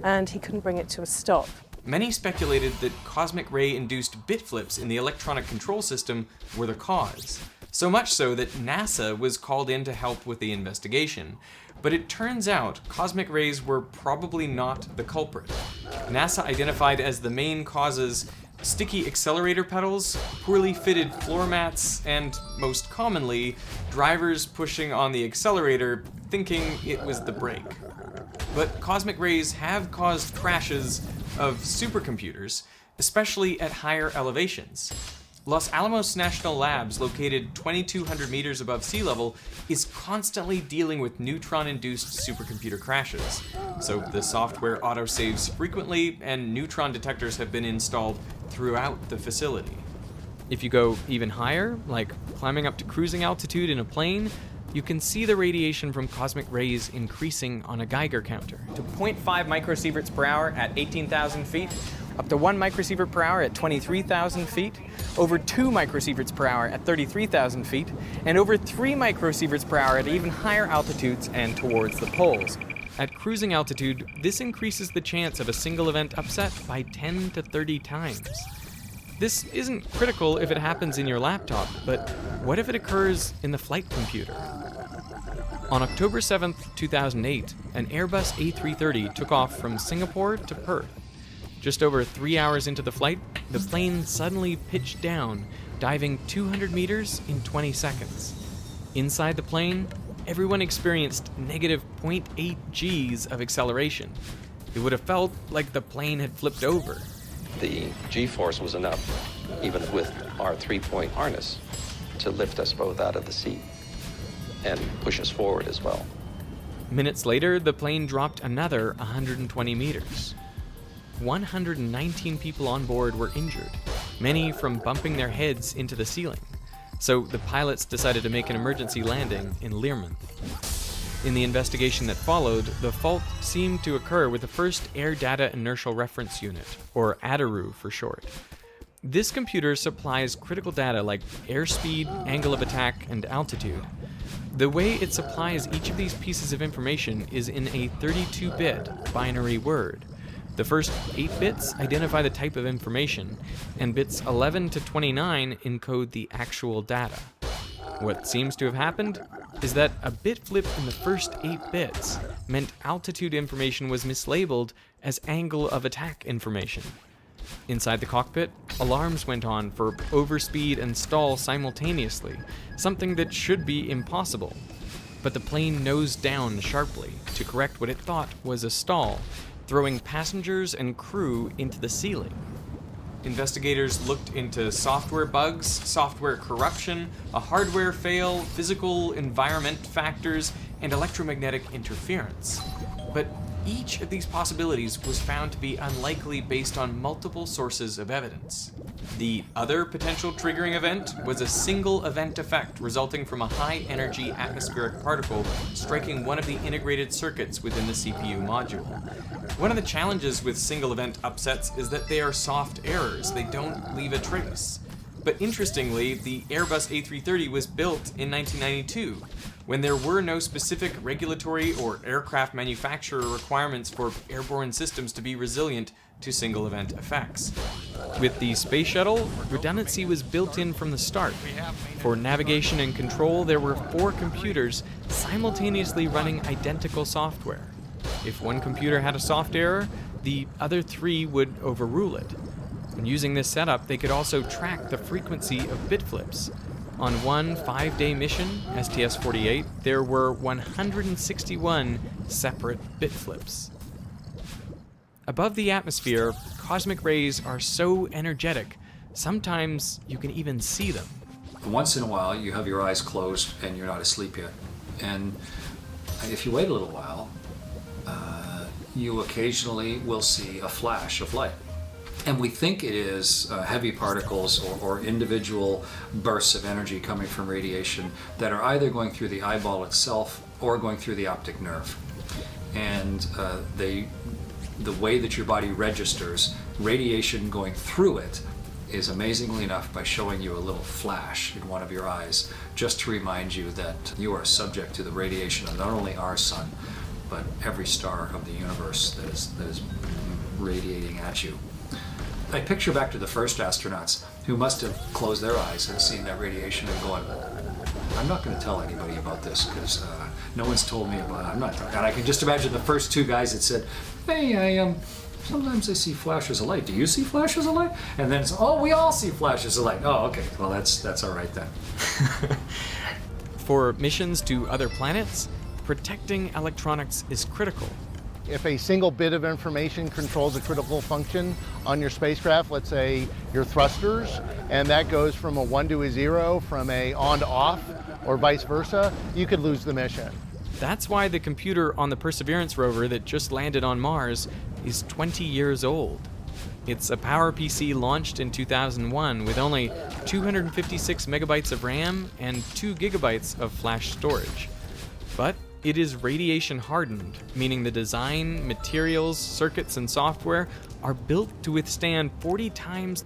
and he couldn't bring it to a stop. Many speculated that cosmic ray-induced bit flips in the electronic control system were the cause. So much so that NASA was called in to help with the investigation. But it turns out cosmic rays were probably not the culprit. NASA identified as the main causes sticky accelerator pedals, poorly fitted floor mats, and most commonly, drivers pushing on the accelerator thinking it was the brake. But cosmic rays have caused crashes of supercomputers, especially at higher elevations. Los Alamos National Labs, located 2,200 meters above sea level, is constantly dealing with neutron-induced supercomputer crashes. So the software autosaves frequently, and neutron detectors have been installed throughout the facility. If you go even higher, like climbing up to cruising altitude in a plane, you can see the radiation from cosmic rays increasing on a Geiger counter. To 0.5 microsieverts per hour at 18,000 feet, up to 1 microsievert per hour at 23,000 feet, over 2 microsieverts per hour at 33,000 feet, and over 3 microsieverts per hour at even higher altitudes and towards the poles. At cruising altitude, this increases the chance of a single event upset by 10 to 30 times. This isn't critical if it happens in your laptop, but what if it occurs in the flight computer? On October 7, 2008, an Airbus A330 took off from Singapore to Perth. Just over 3 hours into the flight, the plane suddenly pitched down, diving 200 meters in 20 seconds. Inside the plane, everyone experienced negative 0.8 Gs of acceleration. It would have felt like the plane had flipped over. The G-force was enough, even with our 3-point harness, to lift us both out of the seat and push us forward as well. Minutes later, the plane dropped another 120 meters. 119 people on board were injured, many from bumping their heads into the ceiling. So the pilots decided to make an emergency landing in Learmonth. In the investigation that followed, the fault seemed to occur with the first Air Data Inertial Reference Unit, or ADIRU for short. This computer supplies critical data like airspeed, angle of attack, and altitude. The way it supplies each of these pieces of information is in a 32-bit binary word. The first 8 bits identify the type of information, and bits 11 to 29 encode the actual data. What seems to have happened is that a bit flip in the first 8 bits meant altitude information was mislabeled as angle of attack information. Inside the cockpit, alarms went on for overspeed and stall simultaneously, something that should be impossible. But the plane nosed down sharply to correct what it thought was a stall, throwing passengers and crew into the ceiling. Investigators looked into software bugs, software corruption, a hardware fail, physical environment factors, and electromagnetic interference. But each of these possibilities was found to be unlikely based on multiple sources of evidence. The other potential triggering event was a single event effect resulting from a high-energy atmospheric particle striking one of the integrated circuits within the CPU module. One of the challenges with single event upsets is that they are soft errors. They don't leave a trace. But interestingly, the Airbus A330 was built in 1992, when there were no specific regulatory or aircraft manufacturer requirements for airborne systems to be resilient to single event effects. With the space shuttle, redundancy was built in from the start. For navigation and control, there were 4 computers simultaneously running identical software. If one computer had a soft error, the other 3 would overrule it. And using this setup, they could also track the frequency of bit flips. On one 5-day mission, STS-48, there were 161 separate bit flips. Above the atmosphere, cosmic rays are so energetic, sometimes you can even see them. Once in a while, you have your eyes closed and you're not asleep yet. And if you wait a little while, you occasionally will see a flash of light. And we think it is heavy particles or individual bursts of energy coming from radiation that are either going through the eyeball itself or going through the optic nerve. And the way that your body registers radiation going through it is amazingly enough by showing you a little flash in one of your eyes, just to remind you that you are subject to the radiation of not only our sun, but every star of the universe that is radiating at you. I picture back to the first astronauts who must have closed their eyes and seen that radiation and going, I'm not going to tell anybody about this because no one's told me about it. I'm not talking. And I can just imagine the first two guys that said, hey, sometimes I see flashes of light. Do you see flashes of light? And then it's, oh, we all see flashes of light. Oh, okay. Well, that's all right then. For missions to other planets, protecting electronics is critical. If a single bit of information controls a critical function on your spacecraft, let's say your thrusters, and that goes from a 1 to a 0, from a on to off, or vice versa, you could lose the mission. That's why the computer on the Perseverance rover that just landed on Mars is 20 years old. It's a PowerPC launched in 2001 with only 256 megabytes of RAM and 2 gigabytes of flash storage. But it is radiation hardened, meaning the design, materials, circuits, and software are built to withstand 40 times